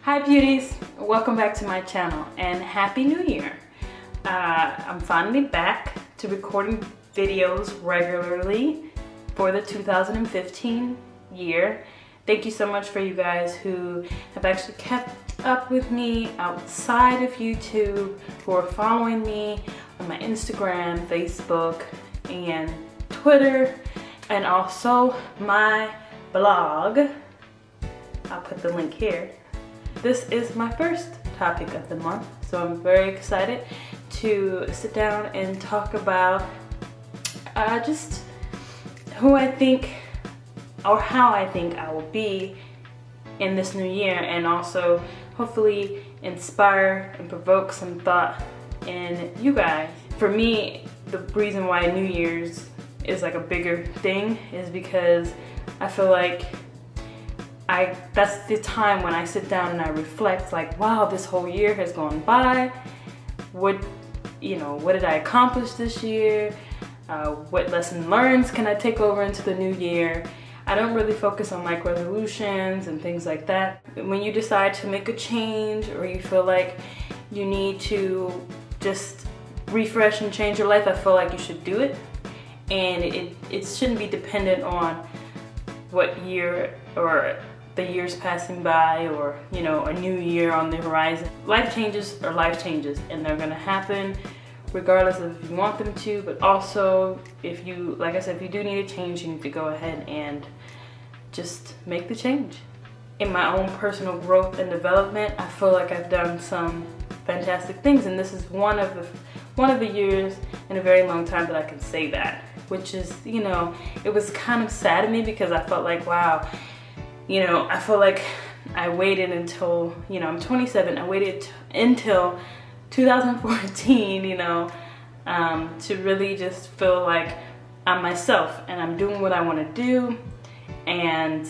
Hi beauties, welcome back to my channel and Happy New Year. I'm finally back to recording videos regularly for the 2015 year. Thank you so much for you guys who have actually kept up with me outside of YouTube, who are following me on my Instagram, Facebook, and Twitter, and also my blog. I'll put the link here. This is my first topic of the month, so I'm very excited to sit down and talk about just who I think or how I think I will be in this new year, and also hopefully inspire and provoke some thought in you guys. For me, the reason why New Year's is like a bigger thing is because I feel like that's the time when I sit down and I reflect, like, wow, this whole year has gone by. What did I accomplish this year? What lesson learned can I take over into the new year? I don't really focus on like resolutions and things like that. When you decide to make a change, or you feel like you need to just refresh and change your life, I feel like you should do it. And it shouldn't be dependent on what year or the years passing by, or a new year on the horizon. Life changes are life changes, and they're gonna happen regardless of if you want them to, but also if you, like I said, if you do need a change, you need to go ahead and just make the change. In my own personal growth and development, I feel like I've done some fantastic things, and this is one of the years in a very long time that I can say that, which is, it was kind of sad to me because I felt like, wow, I feel like I waited until, I'm 27, I waited until 2014, to really just feel like I'm myself and I'm doing what I want to do, and,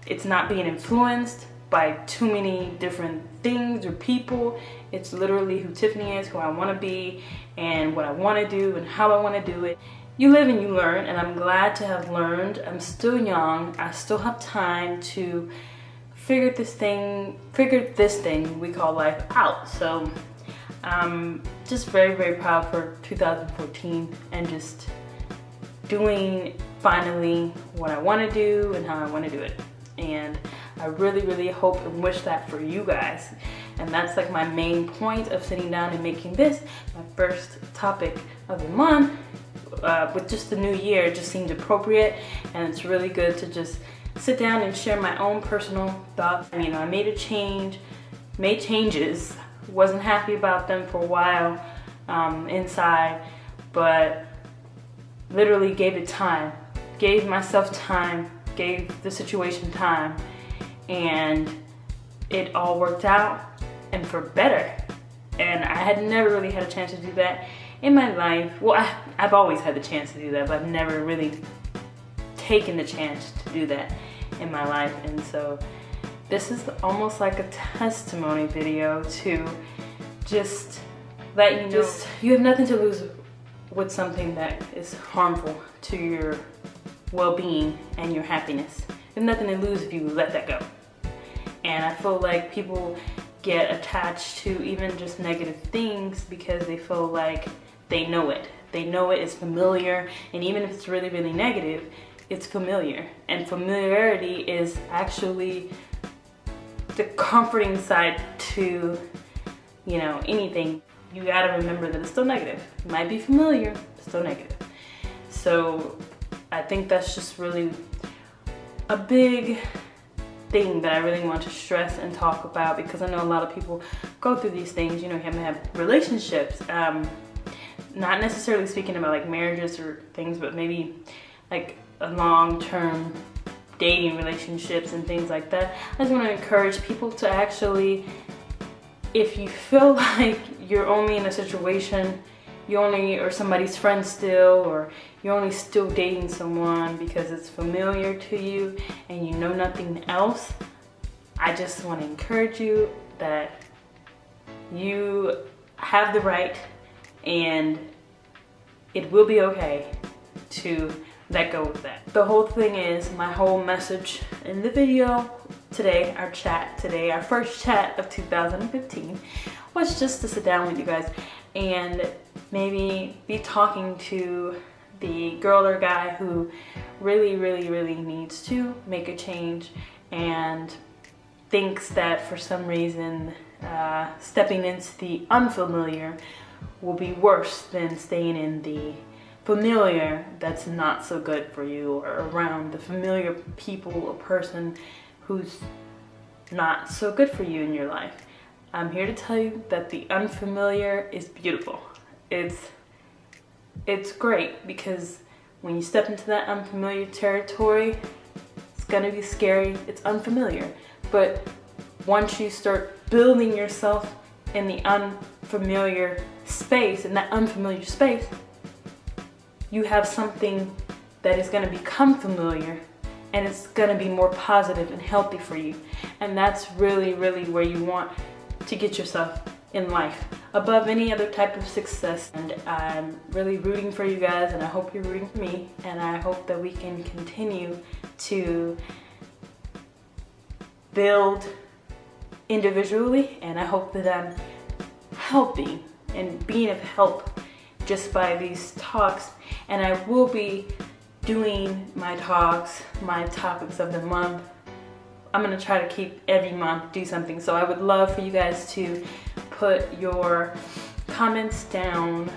it's not being influenced by too many different things or people. It's literally who Tiffany is, who I want to be, and what I want to do and how I want to do it. You live and you learn, and I'm glad to have learned. I'm still young. I still have time to figure this thing we call life out. So I'm just very, very proud for 2014 and just doing finally what I want to do and how I want to do it. And I really, really hope and wish that for you guys. And that's like my main point of sitting down and making this my first topic of the month. With just the new year, it just seemed appropriate, and it's really good to just sit down and share my own personal thoughts. I made changes, wasn't happy about them for a while inside, but literally gave it time, gave myself time, gave the situation time, and it all worked out, and for better. And I had never really had a chance to do that in my life. Well, I've always had the chance to do that, but I've never really taken the chance to do that in my life. And so this is almost like a testimony video to just let you know you have nothing to lose with something that is harmful to your well-being and your happiness. There's nothing to lose if you let that go. And I feel like people get attached to even just negative things because they feel like they know it. They know it is familiar, and even if it's really, really negative, it's familiar. And familiarity is actually the comforting side to, anything. You gotta remember that it's still negative. It might be familiar, but still negative. So I think that's just really a big thing that I really want to stress and talk about, because I know a lot of people go through these things. You have relationships, not necessarily speaking about like marriages or things, but maybe like a long-term dating relationships and things like that. I just want to encourage people to actually, if you feel like you're only in a situation, you only are somebody's friend still, or you're only still dating someone because it's familiar to you and you know nothing else, I just want to encourage you that you have the right, and it will be okay to let go of that. The whole thing is, my whole message in the video today, our first chat of 2015, was just to sit down with you guys and maybe be talking to the girl or guy who really needs to make a change and thinks that for some reason stepping into the unfamiliar will be worse than staying in the familiar that's not so good for you, or around the familiar people or person who's not so good for you in your life. I'm here to tell you that the unfamiliar is beautiful. It's great, because when you step into that unfamiliar territory, it's gonna be scary, it's unfamiliar. But once you start building yourself in the unfamiliar space, you have something that is gonna become familiar, and it's gonna be more positive and healthy for you. And that's really where you want to get yourself in life, above any other type of success. And I'm really rooting for you guys, and I hope you're rooting for me, and I hope that we can continue to build individually, and I hope that I'm helping and being of help just by these talks. And I will be doing my talks, my topics of the month. I'm gonna try to keep every month do something. So I would love for you guys to put your comments down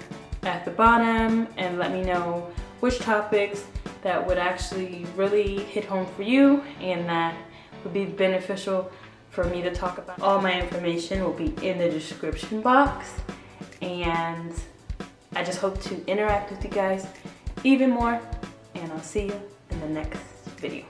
at the bottom and let me know which topics that would actually really hit home for you and that would be beneficial for me to talk about. All my information will be in the description box, and I just hope to interact with you guys even more, and I'll see you in the next video.